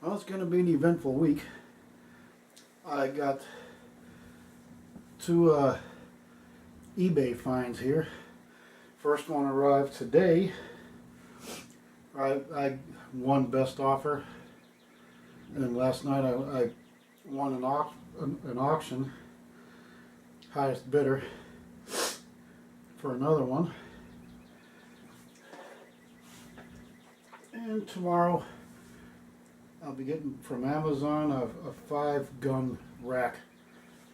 Well, it's going to be an eventful week. I got two eBay finds here. First one arrived today. I won best offer, and then last night I won an auction, highest bidder for another one. And tomorrow I'll be getting from Amazon a 5-gun rack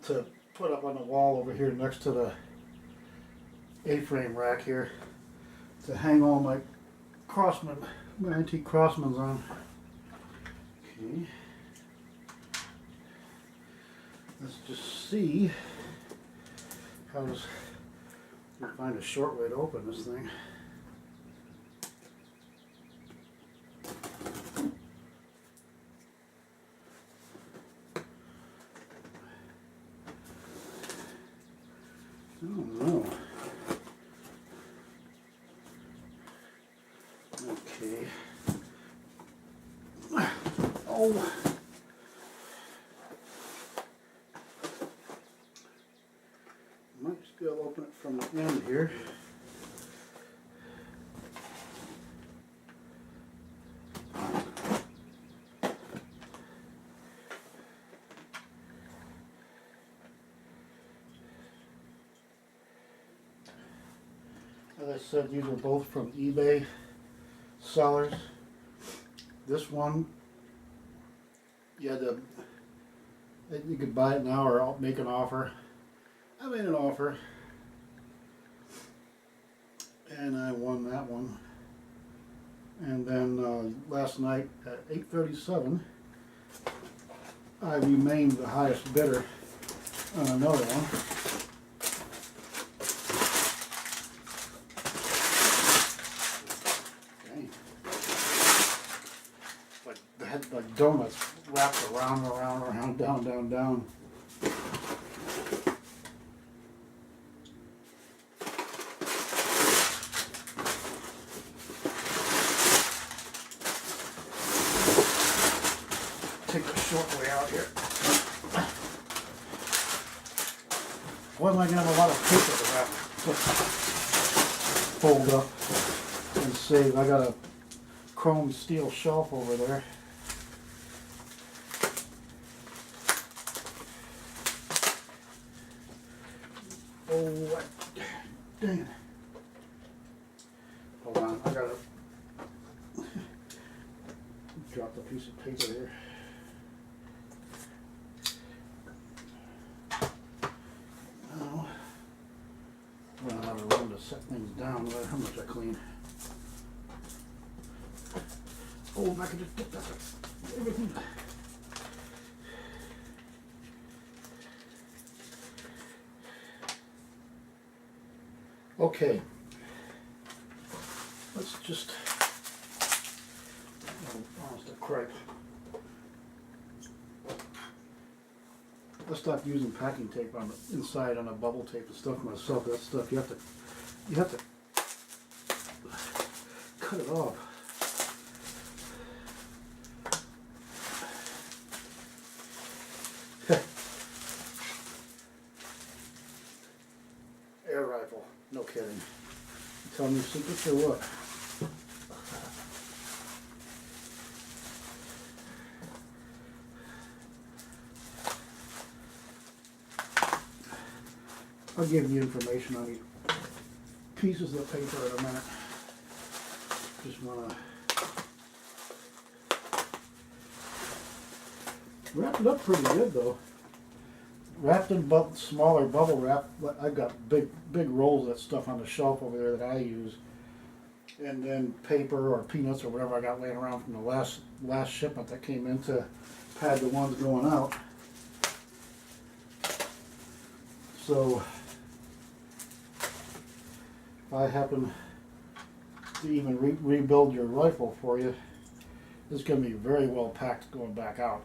to put up on the wall over here next to the A-frame rack here to hang all my my antique Crossmans on. Okay. Let's just see we find a short way to open this thing. Oh no. Okay. Oh. Might just be able to open it from the end here. As I said, these are both from eBay sellers. This one, you could buy it now or I'll make an offer. I made an offer and I won that one. And then last night at 8:37, I remained the highest bidder on another one. Like donuts wrapped around, down. Take the short way out here. Boy, am I gonna have a lot of paper to fold up and save. I got a chrome steel shelf over there. Oh, dang it. Hold on, I gotta drop the piece of paper here. Now, I don't have room to set things down, no matter how much I clean. Oh, I can just get that everything. Okay, let's just, almost a cripe. I stopped using packing tape on the inside on a bubble tape and stuff myself. That stuff you have to cut it off. Air rifle. No kidding. You tell me secrets or what? I'll give you information on these pieces of paper in a minute. Just want to wrap it up pretty good though. Wrapped in smaller bubble wrap. I've got big rolls of that stuff on the shelf over there that I use, and then paper or peanuts or whatever I got laying around from the last shipment that came in to pad the ones going out. So if I happen to even rebuild your rifle for you, this is going to be very well packed going back out.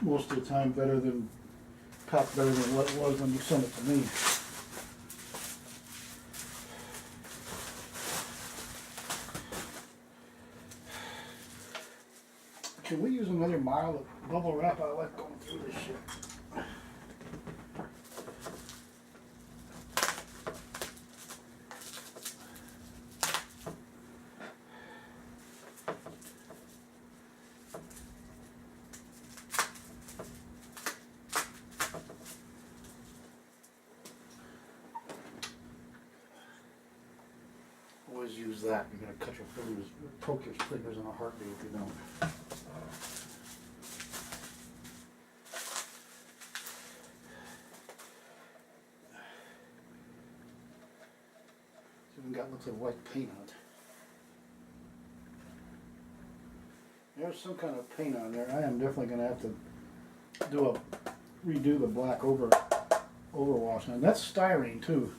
Most of the time packed better than what it was when you sent it to me. Can we use another mile of bubble wrap? I like going through this shit. Always use that. You're gonna cut your fingers, poke your fingers in a heartbeat if you don't. It's even got looks like white paint on it. There's some kind of paint on there. I am definitely gonna have to redo the black overwash. And that's styrene too,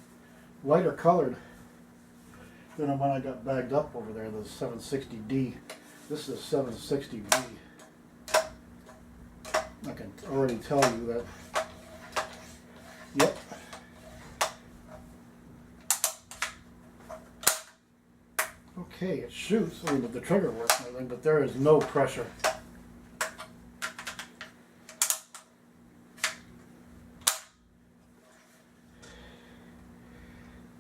lighter colored than the one I got bagged up over there, the 760D. This is 760B. I can already tell you that. Yep. Okay, it shoots. I mean, the trigger works and everything, but there is no pressure.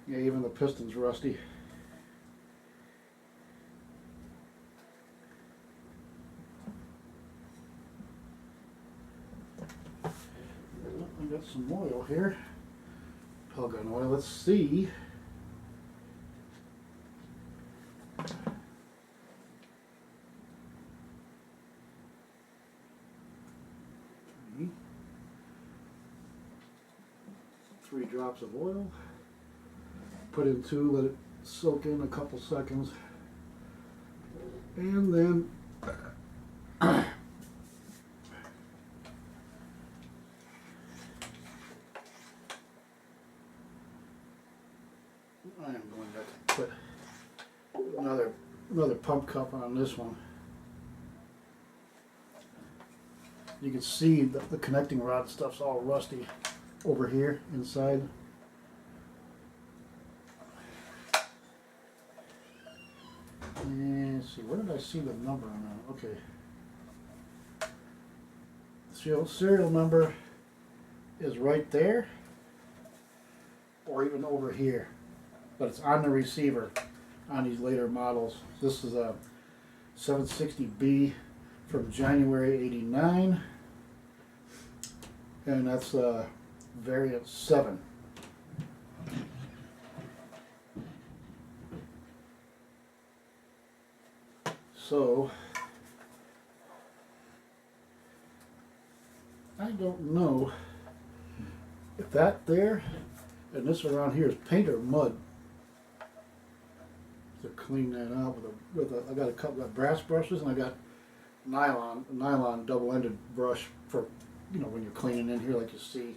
Yeah, even the piston's rusty. I got some oil here. Pelgun oil. Let's see. Three drops of oil. Put in two, let it soak in a couple seconds. And then I am going to put another pump cup on this one. You can see the connecting rod stuff's all rusty over here inside. And let's see, where did I see the number on that? Okay. Serial number is right there, or even over here, but it's on the receiver on these later models. This is a 760B from January '89, and that's variant 7. So I don't know if that there and this around here is paint or mud. To clean that out I got a couple of brass brushes, and I got nylon double-ended brush for, you know, when you're cleaning in here, like you see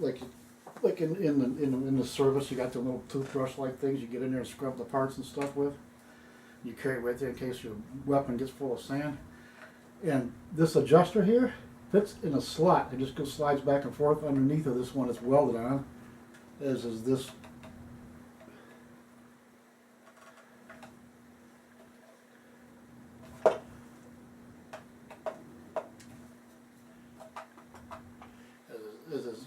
like in the service, you got the little toothbrush like things you get in there and scrub the parts and stuff with. You carry it right there in case your weapon gets full of sand. And this adjuster here fits in a slot. It just slides back and forth underneath of this one. It's welded on, as is this.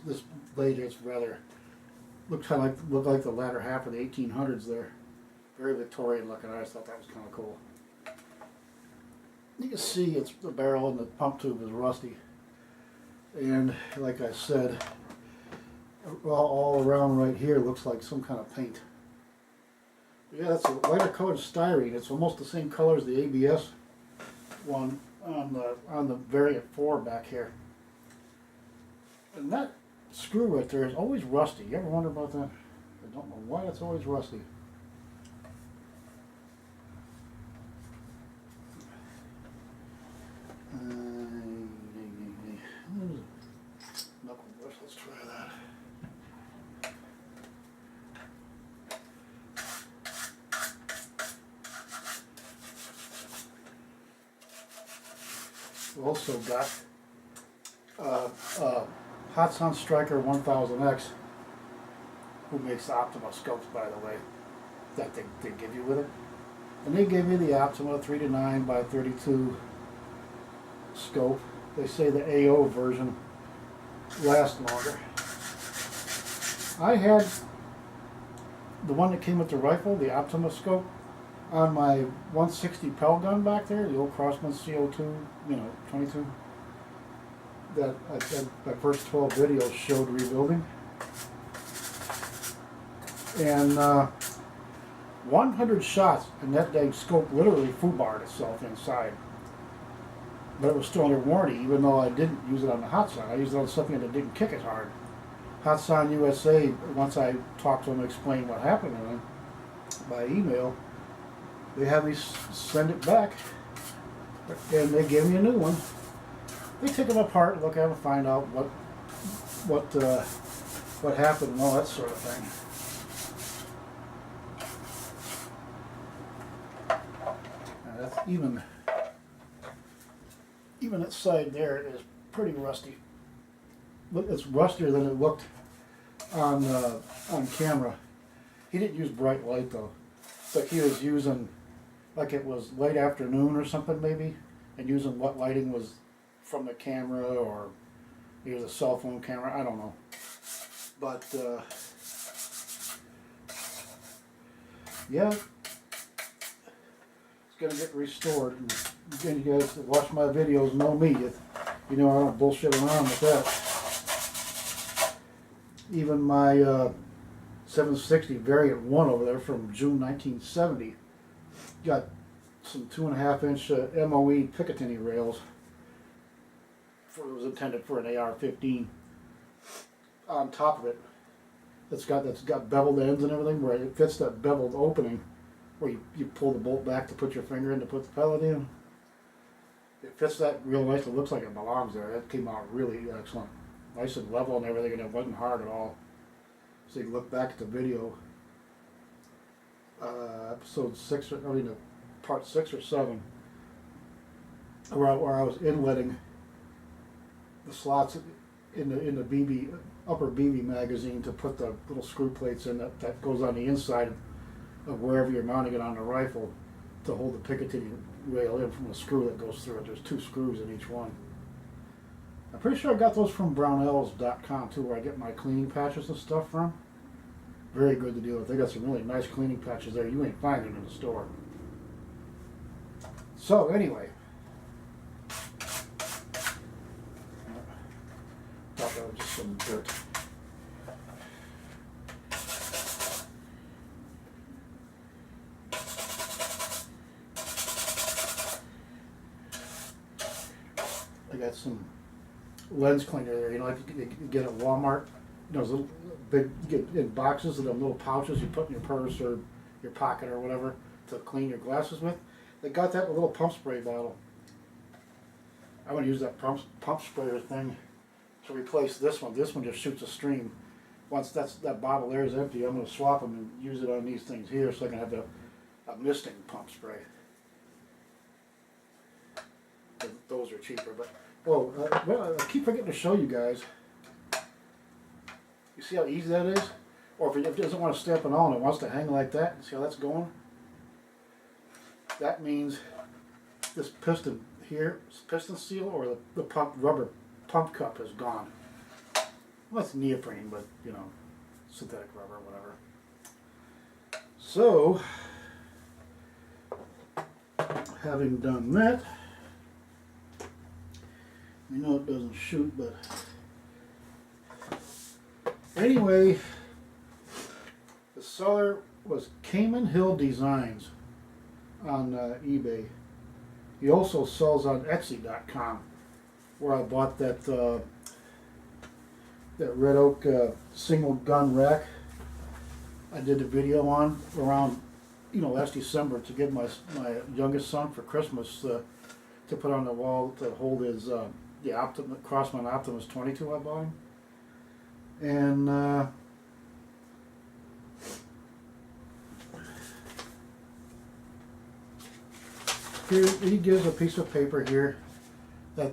This blade is rather look like the latter half of the 1800s there. Very Victorian looking. I just thought that was kind of cool. You can see it's the barrel and the pump tube is rusty, and like I said, all around right here looks like some kind of paint. Yeah, that's a lighter colored styrene. It's almost the same color as the ABS one on the variant 4 back here. And that screw right there is always rusty. You ever wonder about that? I don't know why it's always rusty. Knuckle brush, let's try that. We've also got Hot Sun Striker 1000X, who makes the Optima scopes, by the way, that they give you with it. And they gave me the Optima 3-9 by 32 scope. They say the AO version lasts longer. I had the one that came with the rifle, the Optima scope, on my 160 Pel gun back there, the old Crossman CO2, 22. That my first 12 videos showed rebuilding. And 100 shots, and that dang scope literally foobarred itself inside. But it was still under warranty, even though I didn't use it on the hot side. I used it on something that didn't kick as hard. Hot Sign USA, once I talked to them and explained what happened to them by email, they had me send it back, and they gave me a new one. They take it apart, look at it, and find out what happened and all that sort of thing. Now that's even that side there is pretty rusty. It's rustier than it looked on camera. He didn't use bright light though. It's like he was using, like it was late afternoon or something maybe, and using what lighting was from the camera, or he was a cell phone camera, I don't know. But yeah, it's gonna get restored. And again, you guys that watch my videos know me. You know I don't bullshit around with that. Even my 760 variant 1 over there from June 1970 got some 2.5-inch MOE Picatinny rails. It was intended for an AR-15. On top of it, that's got beveled ends and everything, where it fits that beveled opening where you pull the bolt back to put your finger in to put the pellet in. It fits that real nice. It looks like it belongs there. That came out really excellent. Nice and level and everything, and it wasn't hard at all. So you can look back at the video, episode 6, part 6 or 7, where I was inletting the slots in the BB upper BB magazine to put the little screw plates in that goes on the inside of wherever you're mounting it on the rifle to hold the Picatinny rail in from the screw that goes through it. There's 2 screws in each one. I'm pretty sure I got those from brownells.com too, where I get my cleaning patches and stuff from. Very good to deal with. They got some really nice cleaning patches there. You ain't finding in the store. So anyway, thought that was just some dirt. I got some lens cleaner there, like you get at Walmart. Those little big, you get in boxes of them little pouches you put in your purse or your pocket or whatever to clean your glasses with. They got that in a little pump spray bottle. I'm going to use that pump sprayer thing to replace this one. This one just shoots a stream. Once that bottle there is empty, I'm going to swap them and use it on these things here so I can have a misting pump spray. Those are cheaper, but well, I keep forgetting to show you guys. You see how easy that is? Or if it doesn't want to stamp it on, it wants to hang like that. See how that's going? That means this piston here, this piston seal, or the rubber pump cup is gone. Well, it's neoprene, but synthetic rubber, whatever. So, having done that, it doesn't shoot, but anyway, the seller was Cayman Hill Designs on eBay. He also sells on Etsy.com, where I bought that Red Oak single gun rack I did a video on around last December to give my youngest son for Christmas to put on the wall to hold his the Crossman Optimus 22 I bought him. And here he gives a piece of paper here that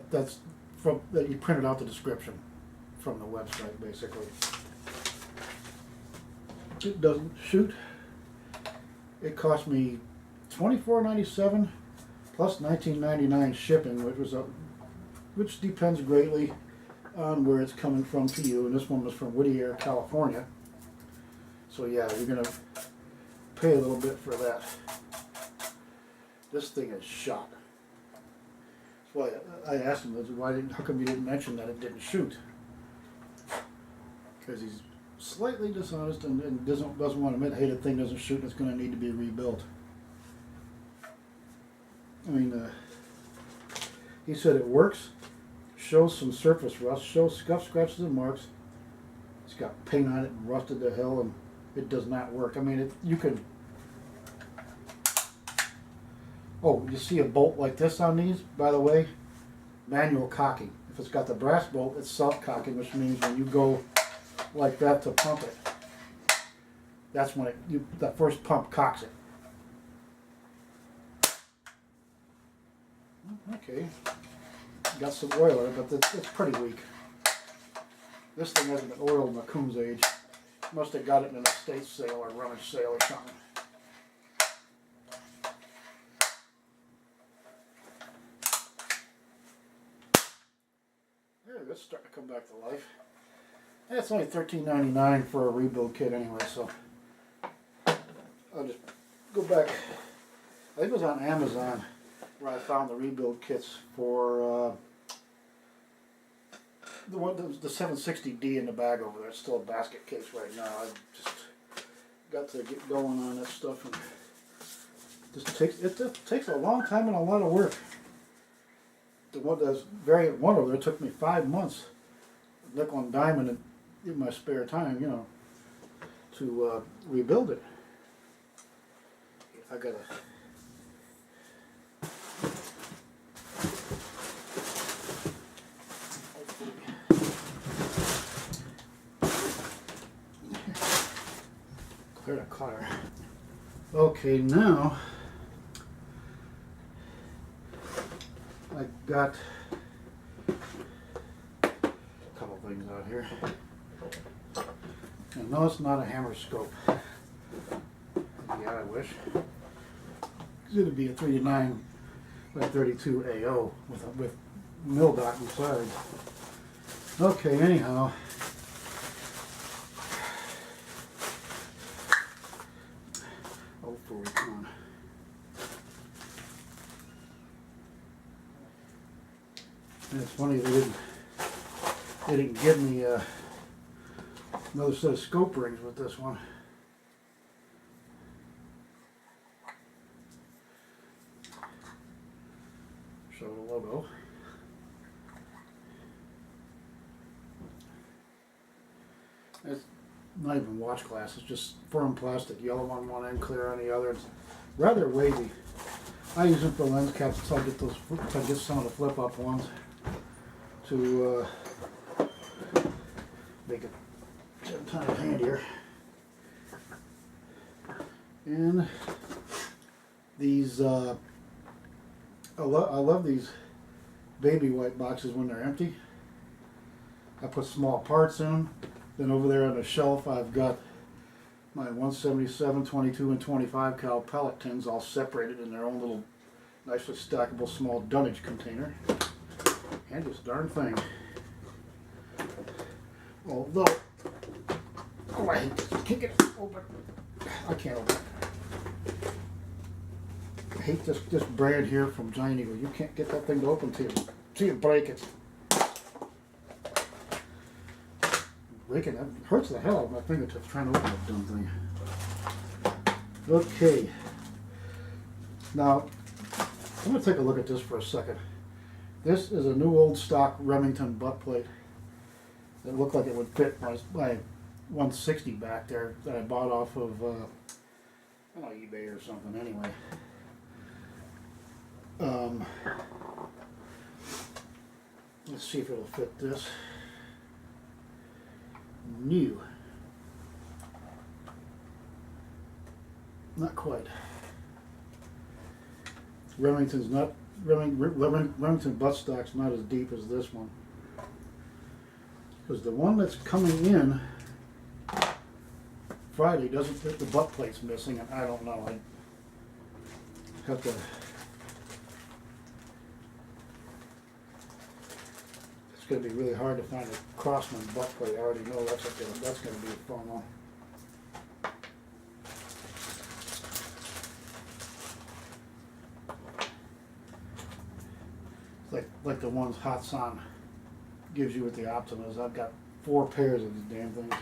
he printed out the description from the website basically. It doesn't shoot. It cost me $24.97 plus $19.99 shipping, which depends greatly on where it's coming from to you. And this one was from Whittier, California. So yeah, you're gonna pay a little bit for that. This thing is shot. That's why I asked him, how come you didn't mention that it didn't shoot? Because he's slightly dishonest and doesn't want to admit, hey, the thing doesn't shoot and it's going to need to be rebuilt. I mean, he said it works, shows some surface rust, shows scuff, scratches, and marks. It's got paint on it and rusted to hell, and it does not work. I mean, you can... Oh, you see a bolt like this on these, by the way? Manual cocking. If it's got the brass bolt, it's self-cocking, which means when you go like that to pump it, that's when that first pump cocks it. Okay, got some oil in it, but it's pretty weak. This thing hasn't been oiled in a coon's age. Must have got it in an estate sale or rummage sale or something. There, it's starting to come back to life. Yeah, it's only $13.99 for a rebuild kit anyway, so I'll just go back. I think it was on Amazon where I found the rebuild kits for the 760D in the bag over there. It's still a basket case right now. I just got to get going on that stuff, and it just takes a long time and a lot of work. The one that's variant one over there took me 5 months, nickel and diamond, in my spare time, you know, to rebuild it. I gotta. Clear the car. Okay, now I got a couple things out here. And no, it's not a hammer scope. Yeah, I wish. It'd be a 3-9 by 32 AO with mill dot inside. Okay, anyhow. Oh, 40, come on. And it's funny they didn't give me another set of scope rings with this one. Show the logo. It's not even watch glass, it's just firm plastic, yellow on one end, clear on the other. It's rather wavy. I use them for lens caps until I get some of the flip up ones to make it kind of handier. And these I love these baby white boxes when they're empty. I put small parts in them. Then over there on the shelf I've got my 177, 22, and 25 cal pellet tins all separated in their own little nicely stackable small dunnage container. And this darn thing. Although, oh, I hate this. Can't get it open. I can't open it. I hate this brand here from Giant Eagle. You can't get that thing to open till you break it. Breaking it hurts the hell out of my fingertips trying to open that dumb thing. Okay. Now, I'm going to take a look at this for a second. This is a new old stock Remington butt plate. It looked like it would fit my 160 back there that I bought off of I don't know, eBay or something anyway. Let's see if it'll fit this. New. Not quite. Remington buttstock's not as deep as this one. Because the one that's coming in Friday doesn't fit, the butt plate's missing, and I don't know. got the. It's going to be really hard to find a Crossman butt plate. I already know that's going to be a fun one. Like the ones Hatsan gives you with the Optimas. I've got 4 pairs of these damn things.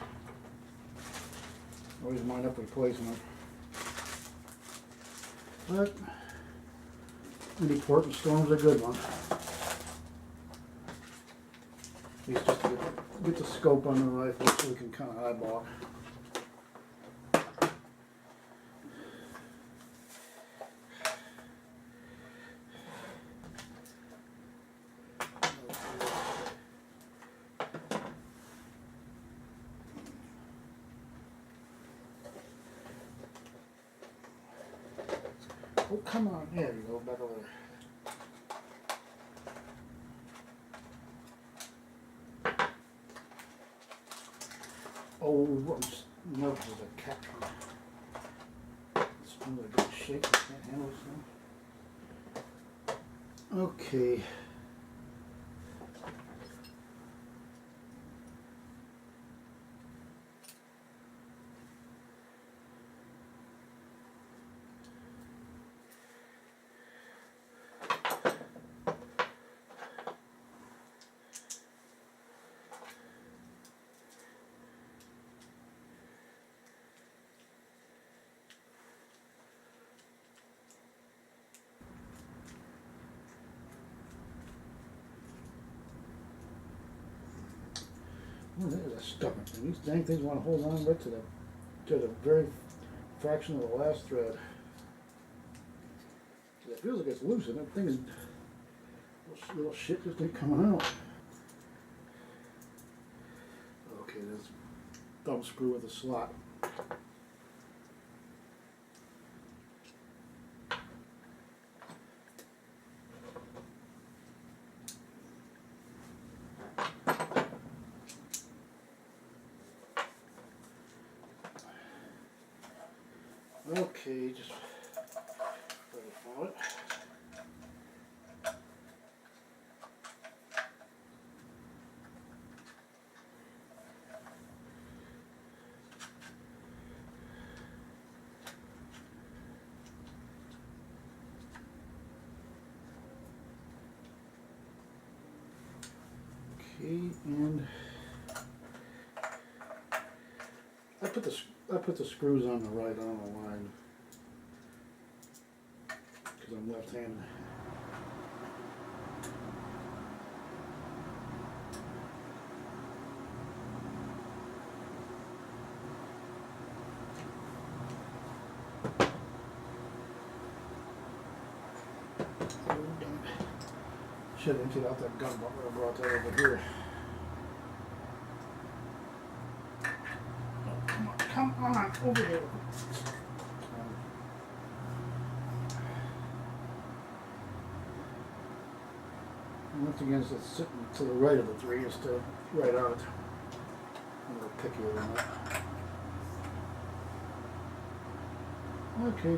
Always wind up replacing them. But any port and storm's a good one. At least just to get the scope on the rifle so we can kind of eyeball it. Oh, come on. There you go. Back over there. Oh, I'm nervous as a cat. It's in a good shape. I can't handle this thing. Okay. Oh, there's a stubborn thing. These dang things want to hold on right to the very fraction of the last thread. It feels like it's loose, and that thing is little shit just ain't coming out. Okay, that's thumb screw with a slot. Okay, just ready for it. Okay, and I put the screws on the right, I don't know why, because I'm left-handed. Should have emptied out that gun butler. I brought that over here. Oh, come on, over there. Once again, it's sitting to the right of the 3 instead of right on it. I'm a little pickier than that. Okay,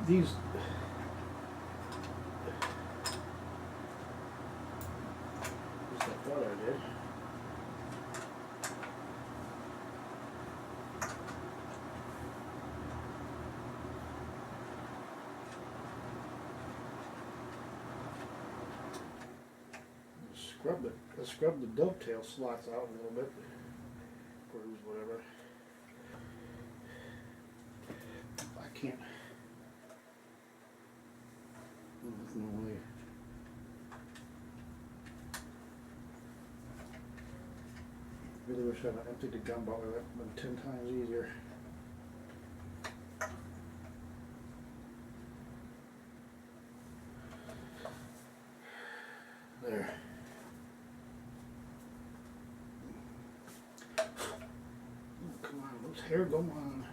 these. I thought I did. I scrubbed the dovetail slots out a little bit. Peruse, whatever. I can't. There's no way. Really wish I had emptied the gun butler. That would have been 10 times easier. There. Oh, come on, those hair go on.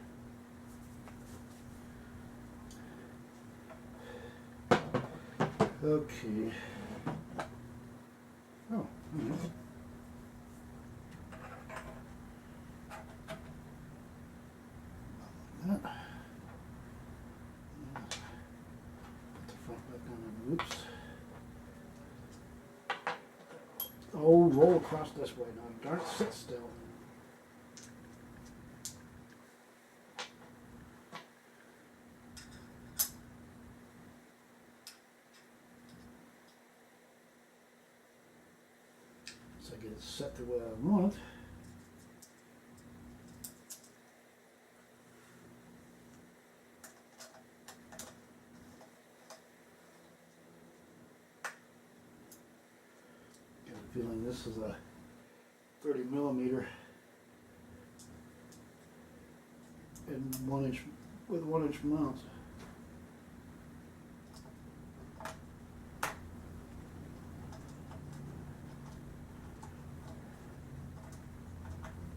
Okay. Oh, Oh, roll across this way now. Darn it, sit still. So I get it set the way I want it. Feeling this is a 30 millimeter and 1 inch with 1 inch mounts. I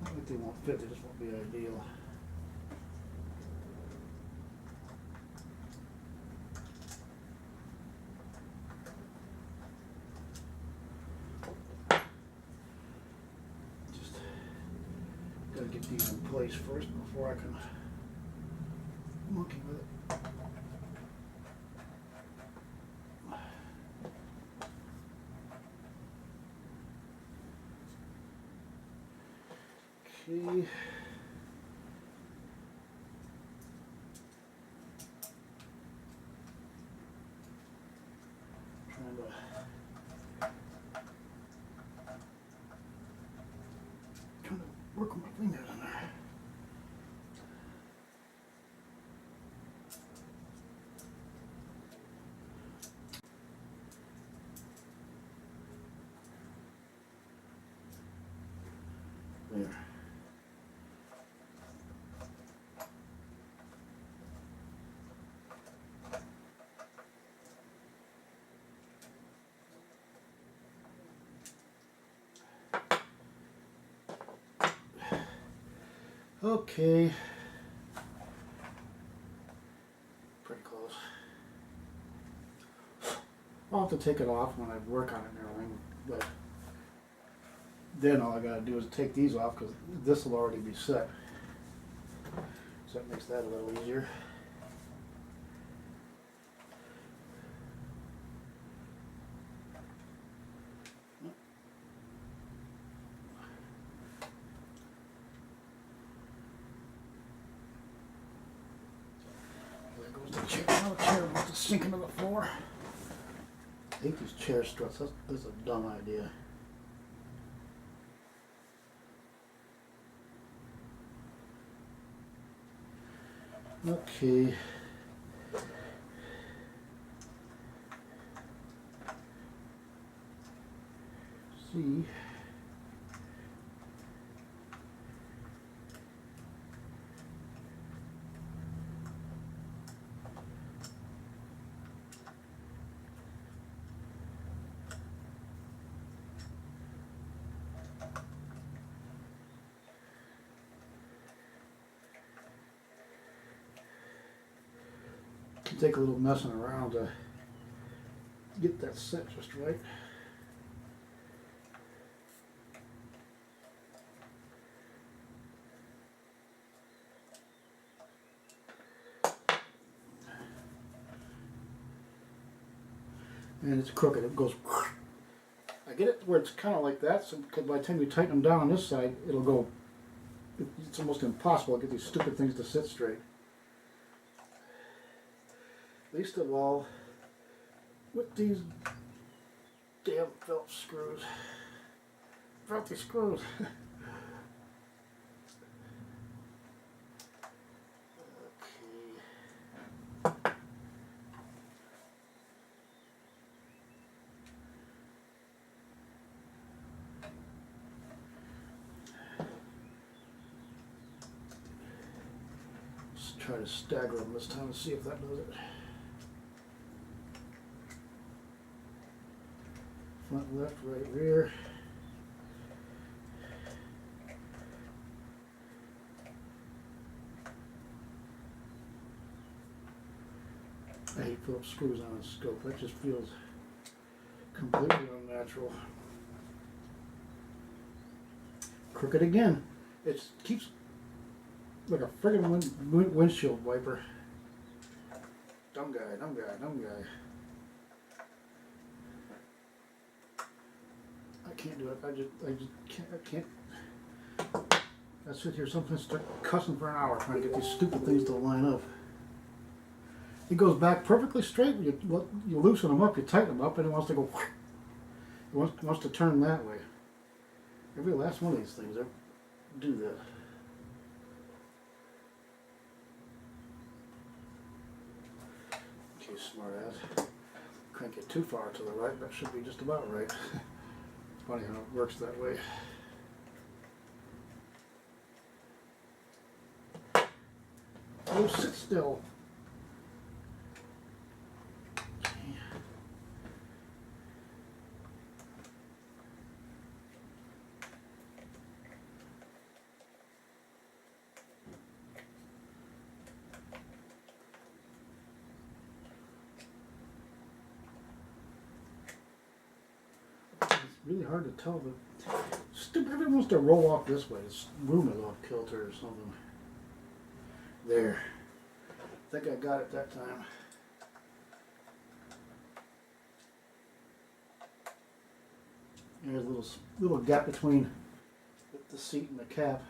think they won't fit, they just won't be ideal. Gotta get these in place first before I can monkey with it. Okay. Trying to work with my fingers in there. There. Okay. Pretty close. I'll have to take it off when I work on it and everything, but then all I gotta do is take these off because this will already be set. So that makes that a little easier. There goes the chair. Now the chair wants to sink into the floor. I hate these chair struts. That's a dumb idea. Okay. See. Can take a little messing around to get that set just right. And it's crooked, it goes. I get it where it's kind of like that, so because by the time you tighten them down on this side, it'll go, it's almost impossible to get these stupid things to sit straight. Least of all, with these damn Phillips screws. Filthy screws. Let's try to stagger them this time and see if that does it. Front, left, right, rear. I hate Phillips screws on a scope. That just feels completely unnatural. Crooked again. It keeps like a friggin' windshield wiper. Dumb guy, dumb guy, dumb guy. I can't do it. I just can't. I sit here sometimes start cussing for an hour trying to get these stupid things to line up. It goes back perfectly straight. You loosen them up, you tighten them up, and it wants to go. It wants to turn that way. Every last one of these things do that. Okay, smart ass. Crank it too far to the right. That should be just about right. It's funny how it works that way. Oh, sit still. Really hard to tell, but stupid. Everyone wants to roll off this way. This room is off kilter or something. There. I think I got it that time. There's a little gap between the seat and the cap.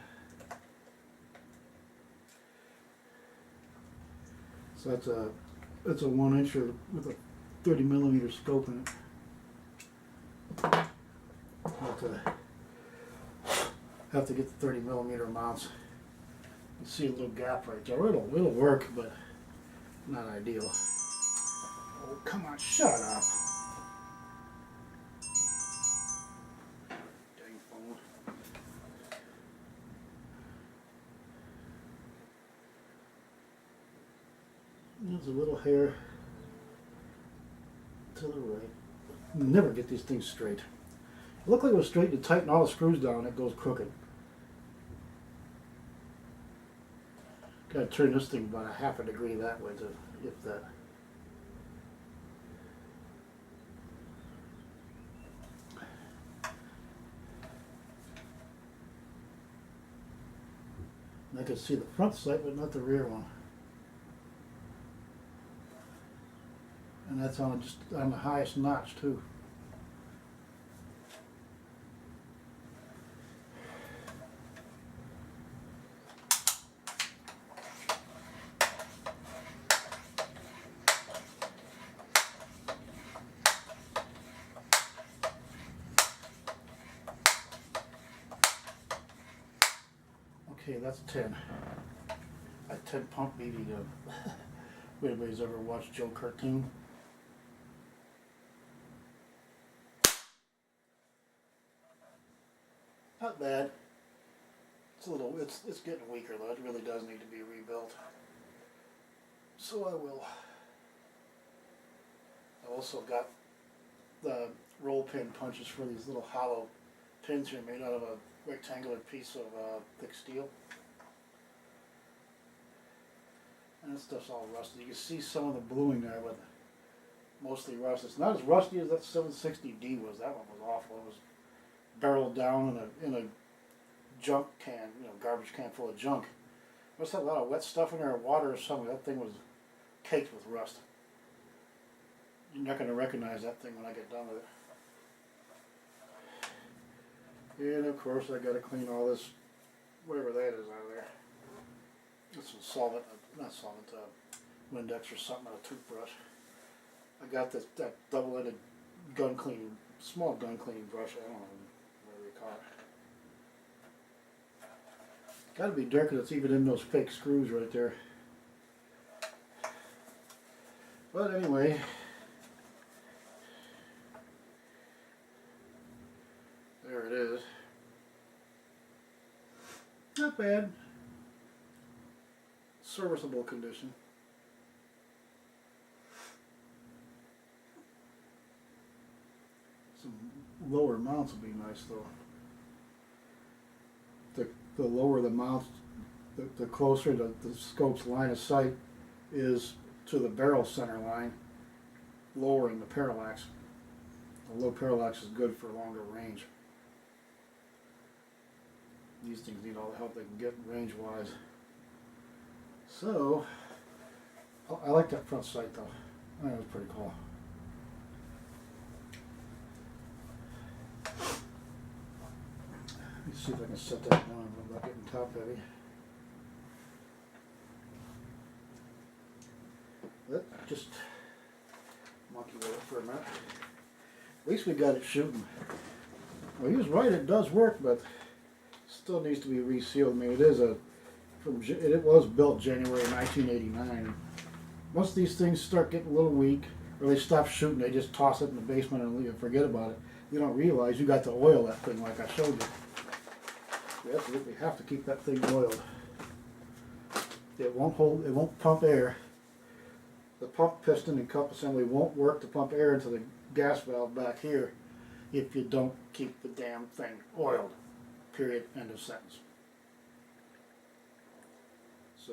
So that's a 1-incher with a 30mm scope in it. Have to get the 30mm mounts. You see a little gap right there. It'll work, but not ideal. Oh, come on, shut up. Dang phone. There's a little hair to the right. You never get these things straight. It looked like it was straight. To tighten all the screws down, it goes crooked. Gotta turn this thing about a 1/2 degree that way to, if that. And I can see the front sight, but not the rear one. And that's on just on the highest notch too. Okay, that's 10. A 10 pump BB gun. Anybody's ever watched Joe Cartoon? Not bad. It's getting weaker though. It really does need to be rebuilt. So I will. I also got the roll pin punches for these little hollow pins here made out of a rectangular piece of thick steel. And that stuff's all rusty. You can see some of the bluing there, but mostly rust. It's not as rusty as that 760D was. That one was awful. It was barreled down in a junk can, garbage can full of junk. Must have a lot of wet stuff in there, or water or something. That thing was caked with rust. You're not going to recognize that thing when I get done with it. And of course I got to clean all this, whatever that is out of there. This is solvent, not solvent, Windex or something on a toothbrush. I got that double-ended gun cleaning, small gun cleaning brush. I don't know whatever you call it. Got to be dirt because it's even in those fake screws right there. But anyway. There it is. Not bad. Serviceable condition. Some lower mounts would be nice though. The lower the mounts, the closer the scope's line of sight is to the barrel center line, lowering the parallax. The low parallax is good for longer range. These things need all the help they can get range-wise. So, I like that front sight though. I think it was pretty cool. see if I can set that down without getting top heavy. Let's just monkey with it for a minute. At least we got it shooting. Well, he was right, it does work, but still needs to be resealed. I mean, it is it was built January 1989. Once these things start getting a little weak, or they stop shooting, they just toss it in the basement and leave, forget about it. You don't realize you got to oil that thing like I showed you. You absolutely have to keep that thing oiled. It won't pump air. The pump piston and cup assembly won't work to pump air into the gas valve back here if you don't keep the damn thing oiled. Period. End of sentence. So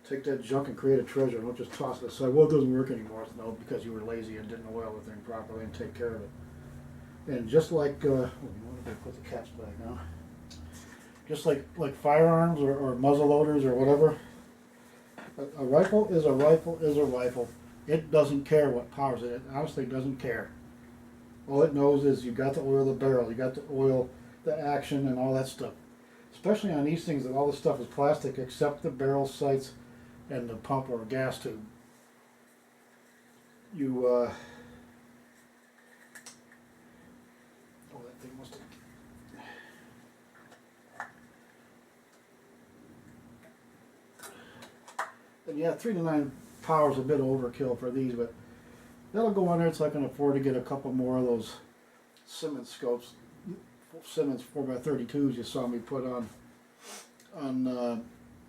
take that junk and create a treasure. Don't just toss it aside. Well, it doesn't work anymore. No, because you were lazy and didn't oil the thing properly and take care of it. And just like, you want to put the cat's back now. Just like firearms or muzzle loaders or whatever, a rifle is a rifle is a rifle. It doesn't care what powers it. It honestly doesn't care. All it knows is you got to oil the barrel, you got to oil the action and all that stuff. Especially on these things that all this stuff is plastic except the barrel sights and the pump or gas tube. You oh, that thing must have. And yeah, 3 to 9 power is a bit overkill for these, but that'll go on there so I can afford to get a couple more of those Simmons scopes, Simmons 4x32s you saw me put on the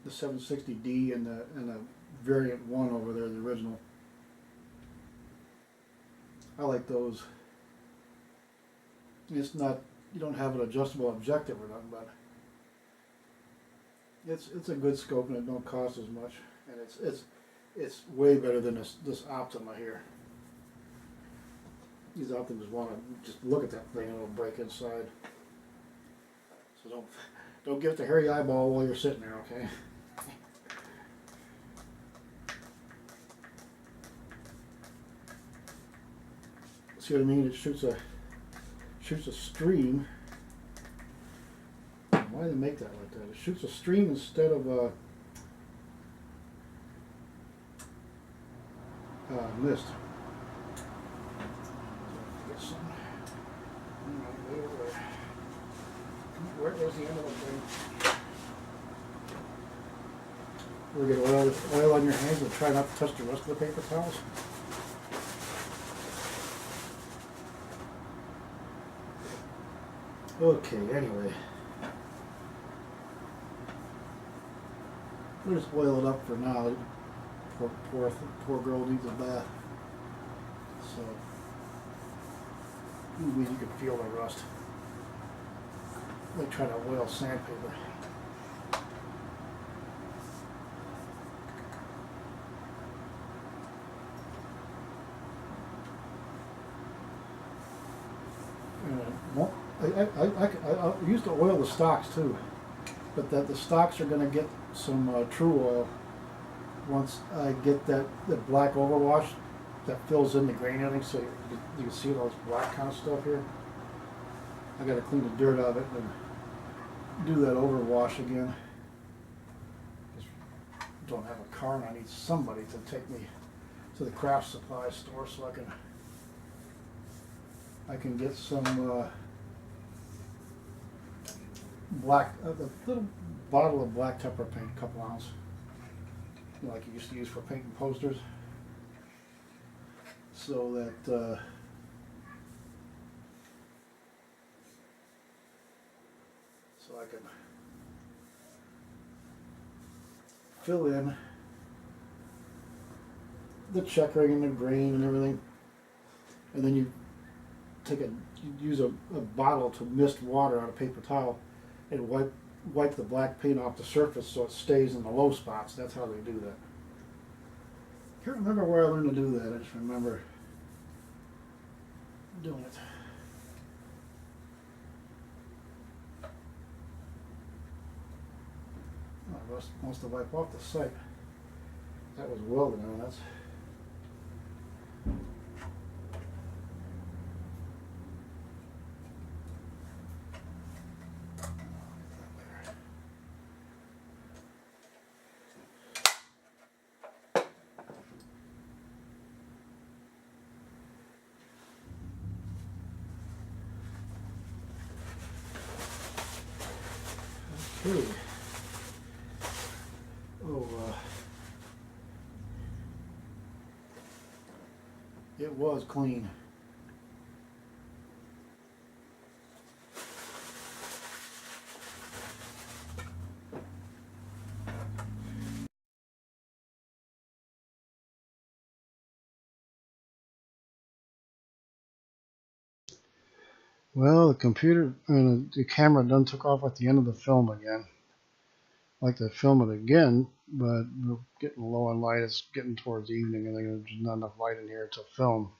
760D and the variant 1 over there, the original. I like those. It's not, you don't have an adjustable objective or nothing, but it's a good scope and it don't cost as much, and it's way better than this Optima here. These Optimas want to just look at that thing and it'll break inside. So don't give it the hairy eyeball while you're sitting there, okay? See what I mean? It shoots a stream. Why do they make that like that? It shoots a stream instead of mist. Get some. Where's the end of the thing? We get oil on your hands and try not to touch the rest of the paper towels. Okay, anyway. We'll just oil it up for now. Poor girl needs a bath. So, you can feel the rust. Like trying to oil sandpaper. I used to oil the stocks too, but the stocks are going to get some true oil once I get that black overwash that fills in the grain editing, so you can see all this black kind of stuff here. I got to clean the dirt out of it and do that overwash again. Just don't have a car and I need somebody to take me to the craft supply store so I can get some black, a little bottle of black pepper paint, a couple ounce, like you used to use for painting posters, so that so I can fill in the checkering and the grain and everything, and then you use a bottle to mist water on a paper towel and wipe the black paint off the surface so it stays in the low spots. That's how they do that. Can't remember where I learned to do that. I just remember doing it. Oh, Russ wants to wipe off the site. That was welded on. That's Okay. Oh, it was clean. Well, the computer and the camera done took off at the end of the film again. I'd like to film it again, but we're getting low on light. It's getting towards evening, and there's not enough light in here to film.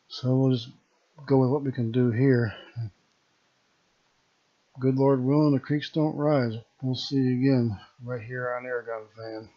So we'll just go with what we can do here. Good Lord willing, the creeks don't rise. We'll see you again right here on Airgun Fan.